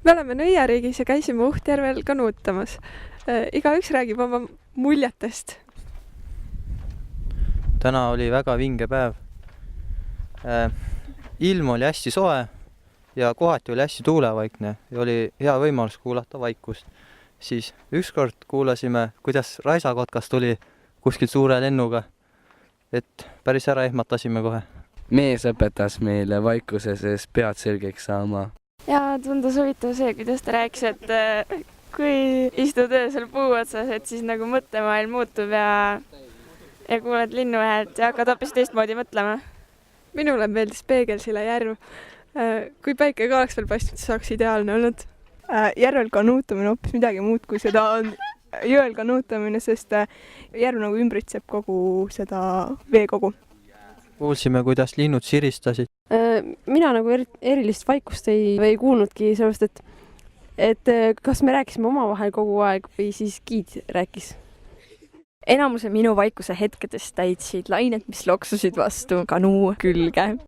me oleme Nõiariigis ja käisime Uhtjärvel kanuutamas. Igaüks räägib oma muljetest. Täna oli väga vinge päev. Ilm oli hästi soe ja kohati oli hästi tuulevaikne ja oli hea võimalus kuulata vaikust. Siis ükskord kuulasime, kuidas raisakotkas tuli kuskilt suure lennuga, et päris ära ehmatasime kohe. Mees õpetas meile vaikuse sees pead selgeks saama. Ja tundus huvitav see, kuidas ta rääkis, et kui istud öösel puu otsas, et siis nagu mõttemaailm muutub ja kuuled linnuhäält ja hakkad hoopis teistmoodi mõtlema. Minule meeldis Peegelsile järv. Kui päike ka oleks veel paistnud, siis oleks ideaalne olnud. Järvel kanuutamine hoopis midagi muud kui seda on jõel kanuutamine, sest järv nagu ümbritseb kogu seda veekogu. Kuulsime, kuidas linnud siristasid. Mina nagu erilist vaikust ei kuulnudki, sellepärast et kas me rääkisime omavahel kogu aeg või siis giid rääkis? Enamuse minu vaikuse hetkedest täitsid lained, mis loksusid vastu kanuu külge.